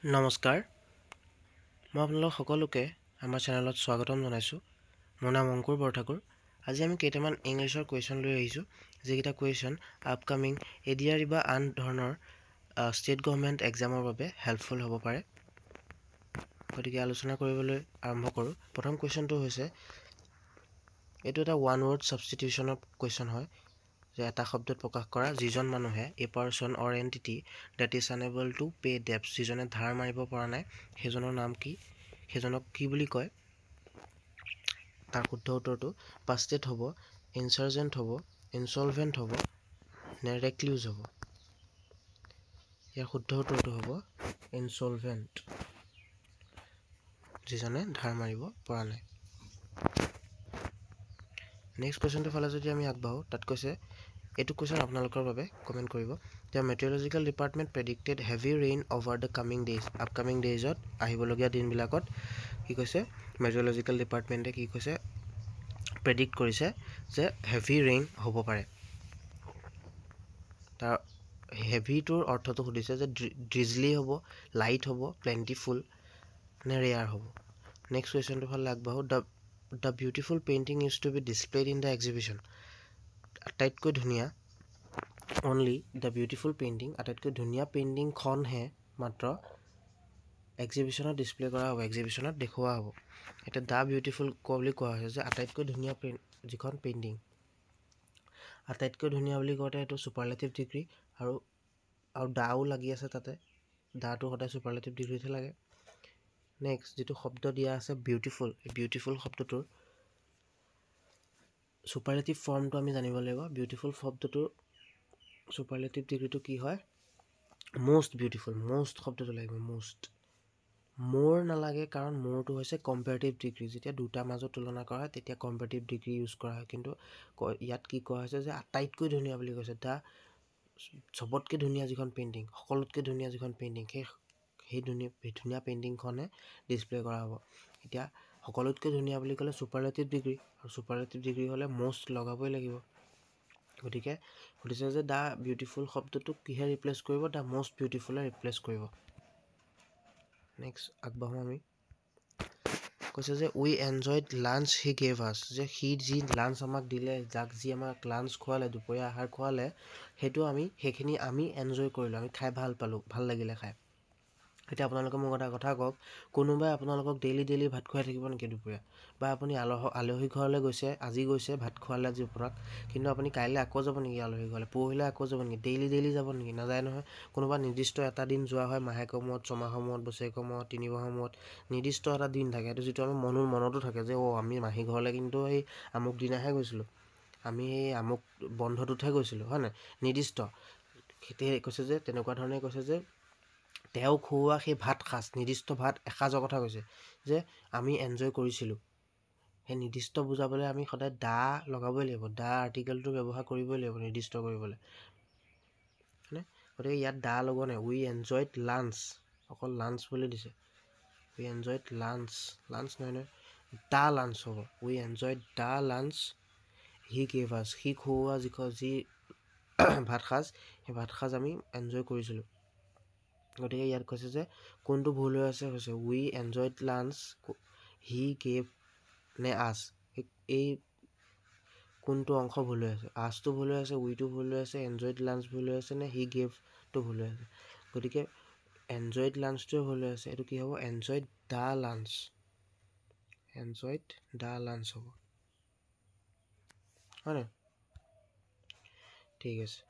নমস্কাৰ, মই আপোনালোক সকলোকে আমাৰ চেনেলত স্বাগতম জনাইছোঁ। মোৰ নাম অংকুৰ বৰঠাকুৰ। আজি আমি কেইটামান ইংলিছৰ কুৱেশ্যন লৈ আহিছোঁ, যিকেইটা কুৱেশ্যন আপকামিং ADR বা আন ধৰণৰ ষ্টেট গভৰ্ণমেণ্ট এক্সামৰ বাবে হেল্পফুল হ'ব পাৰে। গতিকে আলোচনা কৰিবলৈ আৰম্ভ কৰোঁ। প্ৰথম কুৱেশ্যনটো হৈছে, এইটো এটা ওৱান ৱৰ্ড ছাবষ্টিটিউশ্যনৰ কুৱেশ্যন হয়, যে এটা শব্দত প্ৰকাশ কৰা যিজন মানুহে a person or entity debt is unable to pay debts, যিজনে ধাৰ মাৰিব পৰা নাই সেইজনৰ নাম কি, সেইজনক কি বুলি কয়। তাৰ শুদ্ধ উত্তৰটো পাষ্টেট হ'ব, ইনচাৰ্জেণ্ট হ'ব, ইনচলভেণ্ট হ'ব নে ৰেক্লিউজ হ'ব। ইয়াৰ শুদ্ধ উত্তৰটো হ'ব ইনচলভেণ্ট, যিজনে ধাৰ মাৰিব পৰা নাই। নেক্সট কুৱেশ্যনটোৰ ফালে যদি আমি আগবাঢ়োঁ, তাত কৈছে, এইটো কুৱেশ্যন আপোনালোকৰ বাবে কমেণ্ট কৰিব, যে meteorological department predicted heavy rain over the coming days. Upcoming ডেইজত আহিবলগীয়া দিনবিলাকত কি কৈছে, মেটেৰিয়লজিকেল ডিপাৰ্টমেণ্টে কি কৈছে, প্ৰেডিক্ট কৰিছে যে হেভি ৰেইন হ'ব পাৰে। তাৰ হেভিটোৰ অৰ্থটো সুধিছে যে ড্ৰিজলি হ'ব, লাইট হ'ব, প্লেণ্টিফুল নে ৰেয়াৰ হ'ব। নেক্সট কুৱেশ্যনটোৰ ফালে আগবাঢ়োঁ। The beautiful painting is to be displayed in the exhibition. আটাইতকৈ ধুনীয়া, অনলি দ্য বিউটিফুল পেইণ্টিং, আটাইতকৈ ধুনীয়া পেইণ্টিংখনহে মাত্ৰ এক্সিবিশ্যনত ডিছপ্লে কৰা হ'ব, এক্সিবিশ্যনত দেখুওৱা হ'ব। এতিয়া দ্য বিউটিফুল বুলি কোৱা হৈছে যে আটাইতকৈ ধুনীয়া যিখন পেইণ্টিং, আটাইতকৈ ধুনীয়া বুলি কওঁতে এইটো ছুপাৰলেটিভ ডিগ্ৰী, আৰু দাও লাগি আছে তাতে, দাটো সদায় ছুপাৰলেটিভ ডিগ্ৰীতহে লাগে। নেক্সট যিটো শব্দ দিয়া আছে বিউটিফুল, এই বিউটিফুল শব্দটোৰ ছুপাৰলেটিভ ফৰ্মটো আমি জানিব লাগিব। বিউটিফুল শব্দটোৰ ছুপাৰলেটিভ ডিগ্ৰীটো কি হয়, মষ্ট বিউটিফুল, মষ্ট শব্দটো লাগিব, মষ্ট। মোৰ নালাগে, কাৰণ মোৰটো হৈছে কম্পেৰেটিভ ডিগ্ৰী। যেতিয়া দুটাৰ মাজত তুলনা কৰা হয় তেতিয়া কম্পেৰেটিভ ডিগ্ৰী ইউজ কৰা হয়, কিন্তু ইয়াত কি কোৱা হৈছে যে আটাইতকৈ ধুনীয়া বুলি কৈছে। চবতকৈ ধুনীয়া যিখন পেইণ্টিং, সকলোতকৈ ধুনীয়া যিখন পেইণ্টিং, সেই ধুনীয়া পেইণ্টিংখনে ডিছপ্লে কৰা হ'ব। এতিয়া সকলোতকৈ ধুনীয়া বুলি ক'লে ছুপাৰলেটিভ ডিগ্ৰী, আৰু ছুপাৰলেটিভ ডিগ্ৰী হ'লে মষ্ট লগাবই লাগিব। গতিকে সুধিছে যে দ্য বিউটিফুল শব্দটোক কিহে ৰিপ্লেচ কৰিব, দ্য মষ্ট বিউটিফুলে ৰিপ্লেচ কৰিব। নেক্সট আগবাঢ়োঁ আমি। কৈছে যে উই এনজয়ড লাঞ্চ হি গেভ আছ, যে সি যি লাঞ্চ আমাক দিলে, যাক যি আমাক লাঞ্চ খোৱালে, দুপৰীয়া আহাৰ খোৱালে, সেইখিনি আমি এনজয় কৰিলোঁ, আমি খাই ভাল পালোঁ, ভাল লাগিলে খাই। এতিয়া আপোনালোকে মোক এটা কথা কওক, কোনোবাই আপোনালোকক ডেইলি ভাত খুৱাই থাকিব নেকি দুপৰীয়া? বা আপুনি আলহী ঘৰলৈ গৈছে, আজি গৈছে, ভাত খোৱালে আজি আপোনাক, কিন্তু আপুনি কাইলৈ আকৌ যাব নেকি আলহী ঘৰলৈ, পৰহিলৈ আকৌ যাব নেকি, ডেইলি যাব নেকি? নাযায় নহয়। কোনোবা নিৰ্দিষ্ট এটা দিন যোৱা হয়, মাহেকৰ মূৰত, ছমাহৰ মূৰত, বছৰেকৰ মূৰত, 3 মাহৰ মূৰত, নিৰ্দিষ্ট এটা দিন থাকে, সেইটো যিটো আমি মনতো থাকে যে আমি মাহী ঘৰলৈ কিন্তু সেই আমুক দিনাহে গৈছিলোঁ, আমি এই আমুক বন্ধটোতহে গৈছিলোঁ, হয় নাই, নিৰ্দিষ্ট। সেইটোৱে কৈছে যে তেনেকুৱা ধৰণে কৈছে যে তেওঁ খুওৱা সেই ভাত সাজ, নিৰ্দিষ্ট ভাত এসাঁজৰ কথা কৈছে, যে আমি এনজয় কৰিছিলোঁ। সেই নিৰ্দিষ্ট বুজাবলৈ আমি সদায় দা লগাবই লাগিব, দা আৰ্টিকেলটো ব্যৱহাৰ কৰিবই লাগিব নিৰ্দিষ্ট কৰিবলৈ, হয়নে? গতিকে ইয়াত দা লগোৱা নাই, উই এনজয়ড লাঞ্চ, অকল লাঞ্চ বুলি দিছে। উই এনজয়ড লাঞ্চ নহয়, দা লাঞ্চ হ'ব। We enjoyed the lunch he gave us, সি খুওৱা যি ভাত সাজ, সেই ভাত সাজ আমি এনজয় কৰিছিলোঁ। গতিকে ইয়াত কৈছে যে কোনটো ভুল হৈ আছে, কৈছে উই এনজয়ড লাঞ্চ, হি গেভ নে আছ, এই কোনটো অংশ ভুল হৈ আছে, আছটো ভুল হৈ আছে, উইটো ভুল হৈ আছে, এনজয়ড লাঞ্চ ভুল হৈ আছে নে হি গেভটো ভুল হৈ আছে। গতিকে এনজয়ড লাঞ্চটোৱে ভুল হৈ আছে, এইটো কি হ'ব, enjoyed the lunch, enjoyed the lunch হ'ব, হয় নাই? ঠিক আছে,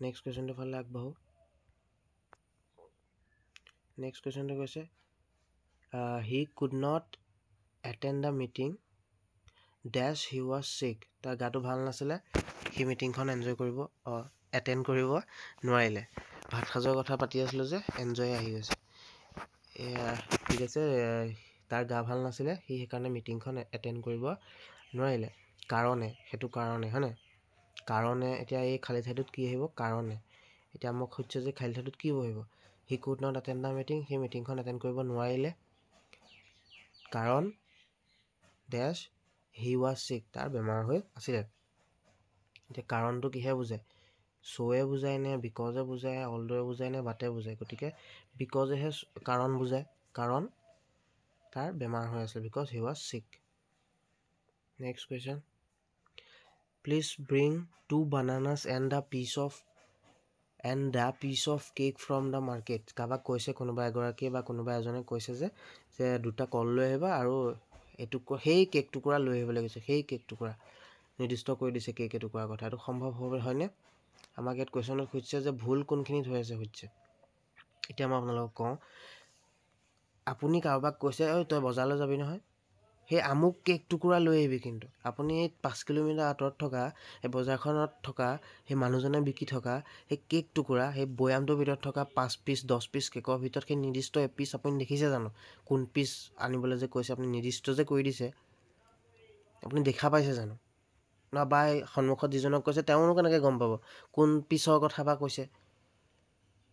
নেক্সট কুৱেশ্যনটোৰ ফালে আগবাঢ়োঁ। নেক্সট কুৱেশ্যনটো কৈছে, he could not attend the meeting as he was sick, তাৰ গাটো ভাল নাছিলে, সি মিটিংখন এটেণ্ড কৰিব নোৱাৰিলে। ভাত সাজৰ কথা পাতি আছিলোঁ যে এনজয় আহি গৈছে। ঠিক আছে, তাৰ গা ভাল নাছিলে, সি সেইকাৰণে মিটিংখন এটেণ্ড কৰিব নোৱাৰিলে। সেইটো কাৰণে, হয় নাই? কাৰণে, এতিয়া এই খালী ঠাইটোত কি আহিব, কাৰণে। এতিয়া মোক সুধিছে যে খালী ঠাইটোত কি বহিব, হি could not attend the meeting, সেই মিটিংখন এটেণ্ড কৰিব নোৱাৰিলে কাৰণ ডেছ হি ৱাজ ছিক, তাৰ বেমাৰ হৈ আছিলে। এতিয়া কাৰণটো কিহে বুজায়, সোৱে বুজায় নে বিকজে বুজায়, অলদৰে বুজায় নে বাটে বুজায়? গতিকে বিকজেহে কাৰণ বুজায়, কাৰণ তাৰ বেমাৰ হৈ আছিল, বিকজ হি ৱাজ চিক। Next question, please bring 2 bananas and a piece of cake from the market। কাৰোবাক কৈছে, কোনোবা এগৰাকীয়ে বা কোনোবা এজনে কৈছে যে 2টা কল লৈ আহিবা আৰু সেই কেক টুকুৰা লৈ আহিবলৈ কৈছে। সেই কেক টুকুৰা নিৰ্দিষ্ট কৰি দিছে কেক এটুকুৰাৰ কথা। এইটো সম্ভৱ হ'ব হয়নে? আমাক ইয়াত কুৱেশ্যনত সুধিছে যে ভুল কোনখিনিত হৈ আছে সুধিছে। এতিয়া মই আপোনালোকক কওঁ, আপুনি কাৰোবাক কৈছে ঐ তই বজাৰলৈ যাবি নহয়, সেই আমুক কেক টুকুৰা লৈ আহিবি। কিন্তু আপুনি 5 কিলোমিটাৰ আঁতৰত থকা সেই বজাৰখনত থকা সেই মানুহজনে বিকি থকা সেই কেক টুকুৰা, সেই বৈয়ামটোৰ ভিতৰত থকা 5 পিচ 10 পিচ কেকৰ ভিতৰত সেই নিৰ্দিষ্ট এপিচ আপুনি দেখিছে জানো? কোন পিচ আনিবলৈ যে কৈছে আপুনি নিৰ্দিষ্ট যে কৰি দিছে, আপুনি দেখা পাইছে জানো? বা সন্মুখত যিজনক কৈছে তেওঁনো কেনেকৈ গম পাব কোন পিচৰ কথা বা কৈছে?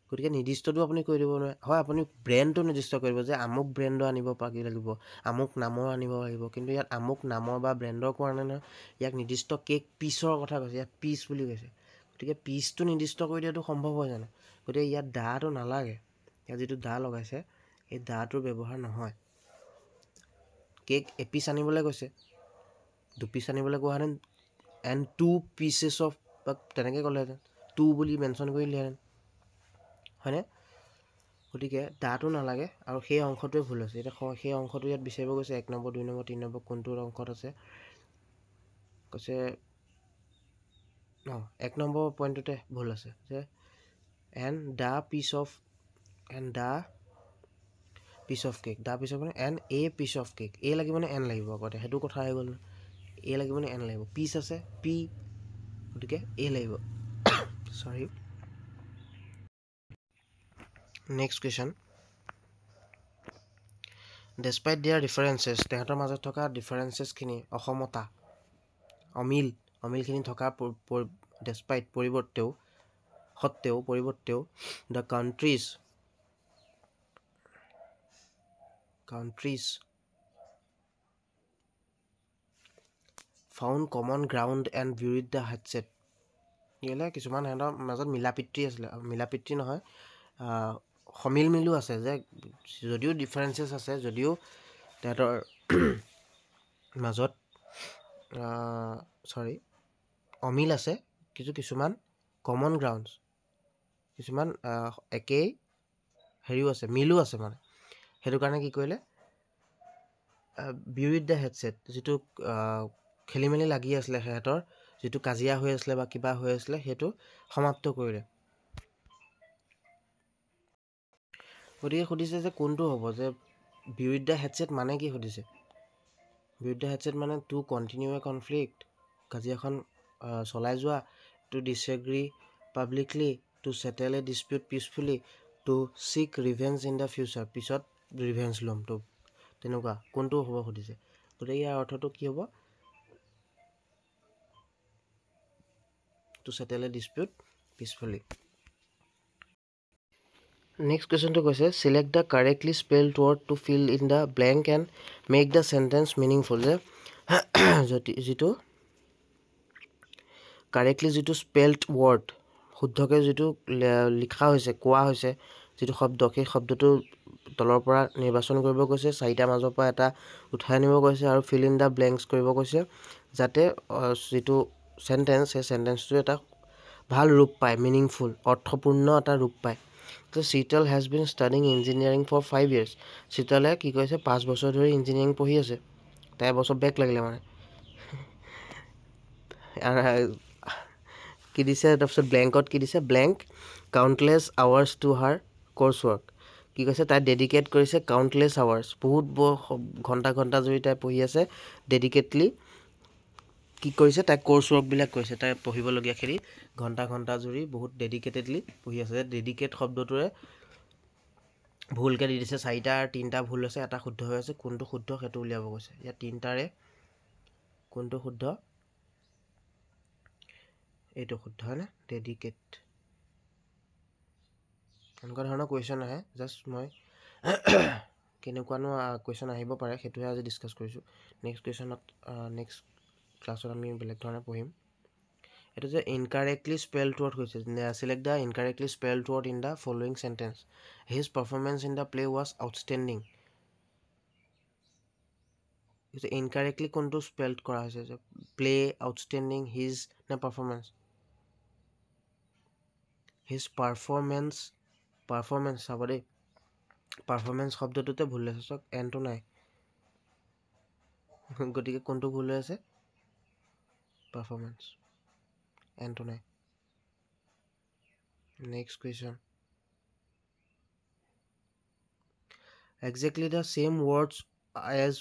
গতিকে নিৰ্দিষ্টটো আপুনি কৰি দিব নোৱাৰে। হয়, আপুনি ব্ৰেণ্ডটো নিৰ্দিষ্ট কৰিব যে আমুক ব্ৰেণ্ডৰ আনিব লাগিব, আমুক নামৰ আনিব লাগিব। কিন্তু ইয়াত আমুক নামৰ বা ব্ৰেণ্ডৰ কোৱা নাই নহয়, ইয়াক নিৰ্দিষ্ট কেক পিচৰ কথা কৈছে। ইয়াত পিচ বুলি কৈছে। গতিকে পিচটো নিৰ্দিষ্ট কৰি দিয়াটো সম্ভৱ হয় জানো? গতিকে ইয়াত দাটো নালাগে। ইয়াত যিটো দা লগাইছে এই দাটোৰ ব্যৱহাৰ নহয়। কেক এপিচ আনিবলৈ কৈছে, 2 পিচ আনিবলৈ কোৱাহেঁতেন এণ্ড 2 pieces of বা তেনেকৈ ক'লেহেঁতেন, 2 বুলি মেনশ্যন কৰি দিলেহেঁতেন, হয়নে? গতিকে দাটো নালাগে আৰু সেই অংশটোৱে ভুল আছে। এতিয়া সেই অংশটো ইয়াত বিচাৰিব গৈছে 1 নম্বৰ 2 নম্বৰ 3 নম্বৰ কোনটো অংশত আছে কৈছে। 1 নম্বৰ পইণ্টটোতে ভুল আছে যে and the piece of cake, the piece of মানে and a piece of cake. A লাগিব নে এন লাগিব? আগতে সেইটো কথা হৈ গ'ল। এ লাগিব নে এন লাগিব? পিচ আছে পি, গতিকে এ লাগিব। চৰি। নেক্সট কুৱেশ্যন, ডেছপাইট দিয়াৰ ডিফাৰেঞ্চেছ, তেহেঁতৰ মাজত থকা ডিফাৰেঞ্চেছখিনি, অসমতা, অমিলখিনি থকাৰ ডেছপাইট পৰিৱৰ্তেও the countries found common ground and buried the hatchet. কি হ'লে কিছুমান সিহঁতৰ মাজত মিলাপিতৃ আছিলে, মিলাপিতৃ নহয়, সমিল মিলো আছে। যে যদিও ডিফাৰেঞ্চেছ আছে, যদিও তেহেঁতৰ মাজত অমিল আছে, কিন্তু কিছুমান কমন গ্ৰাউণ্ডছ, কিছুমান একেই হেৰিও আছে, মিলো আছে মানে। সেইটো কাৰণে কি কৰিলে, বিউৰিড দ্য হেডছেট, যিটো খেলি মেলি লাগি আছিলে সিহঁতৰ, যিটো কাজিয়া হৈ আছিলে বা কিবা হৈ আছিলে, সেইটো সমাপ্ত কৰিলে। গতিকে সুধিছে যে কোনটো হ'ব, যে বিউৰিড দ্য হেডছেট মানে কি সুধিছে? বিউৰিড দ্য হেডছেট মানে টু কণ্টিনিউ এ কনফ্লিক্ট, কাজিয়াখন চলাই যোৱা, to disagree publicly, to settle a dispute peacefully, to seek revenge in the future, পিছত ৰিভেঞ্জ ল'ম, তো তেনেকুৱা কোনটো হ'ব সুধিছে। গতিকে ইয়াৰ অৰ্থটো কি হ'ব? To settle a dispute peacefully. Next কুৱেশ্যনটো কৈছে, select the correctly spelled word to fill in the blank and make the sentence meaningful. যে যিটো কাৰেক্টলি যিটো স্পেল্ড ৱৰ্ড, শুদ্ধকৈ যিটো লিখা হৈছে, কোৱা হৈছে যিটো শব্দ, সেই শব্দটো তলৰ পৰা নিৰ্বাচন কৰিব কৈছে, 4টাৰ মাজৰ পৰা এটা উঠাই আনিব কৈছে আৰু ফিল ইন দ্য ব্লেংকছ কৰিব কৈছে, যাতে যিটো চেণ্টেঞ্চ, সেই চেণ্টেঞ্চটো এটা ভাল ৰূপ পায়, মিনিংফুল, অৰ্থপূৰ্ণ এটা ৰূপ পায়। তো Sheetal has been studying engineering for 5 years। শীতলে কি কৈছে, 5 বছৰ ধৰি ইঞ্জিনিয়াৰিং পঢ়ি আছে, তাই এবছৰ বেক লাগিলে মানে। কি দিছে তাৰপিছত ব্লেংকত কি দিছে, blank countless hours to her course work. কি কৈছে, তাই ডেডিকেট কৰিছে কাউণ্টলেছ আৱাৰ্ছ, বহুত ঘণ্টা জুৰি তাই পঢ়ি আছে, ডেডিকেটলি কি কৰিছে, তাই ক'ৰ্চ ৱৰ্কবিলাক কৰিছে, তাই পঢ়িবলগীয়াখিনি ঘণ্টা জুৰি বহুত ডেডিকেটেডলি পঢ়ি আছে। ডেডিকেট শব্দটোৰে ভুলকৈ দি দিছে, 4টা 3টা ভুল আছে, এটা শুদ্ধ হৈ আছে, কোনটো শুদ্ধ সেইটো উলিয়াব কৈছে। ইয়াত 3টাৰে কোনটো শুদ্ধ, এইটো শুদ্ধ, হয়নে? ডেডিকেট। এনেকুৱা ধৰণৰ কুৱেশ্যন আহে, জাষ্ট মই কেনেকুৱানো কুৱেশ্যন আহিব পাৰে সেইটোহে আজি ডিছকাছ কৰিছোঁ। নেক্সট কুৱেশ্যনত নেক্সট ক্লাছত আমি বেলেগ ধৰণে পঢ়িম। It is incorrectly spelled word. Select the incorrectly spelled word in the following sentence. His performance in the play was outstanding. It's incorrectly konto spelled kora hoise. Play outstanding. His na performance. His performance sabade. Performance শব্দটোতে ভুল আছে সক এনটো নাই গতিকে কোনটো ভুল আছে performance এনটো নাই next question exactly the same words as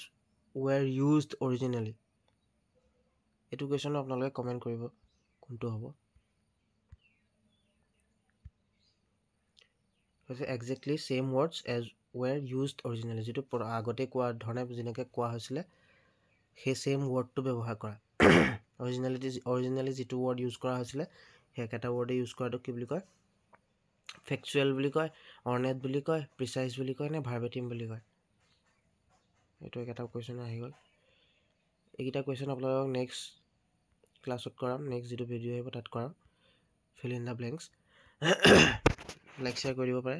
were used originally এটো question আপোনালোকে কমেন্ট কৰিব কোনটো হ'ব exactly same words as were used originally যেটো আগতে কোৱা ধৰণে যেনেকৈ কোৱা হৈছিলে সেই সেম ওয়াৰ্ডটো ব্যৱহাৰ কৰা অৰিজিনালি যেটো ওয়াৰ্ড ইউজ কৰা হৈছিলে সেই এটা ওয়াৰ্ডে ইউজ কৰাটো কি বুলি কয় ফেকচুৱেল বুলি কয় অৰ্নেট বুলি কয় প্ৰিসাইজ বুলি কয় নে ভাৰ্বেটিম বুলি কয় এটো একটা কোৱেশ্চন আহি গল এইটা কোৱেশ্চন আপোনালোকক নেক্সট ক্লাছত কৰাম নেক্সট যেটো ভিডিও আহিব তাত কৰাম fill in the blanks like share কৰিব পাৰে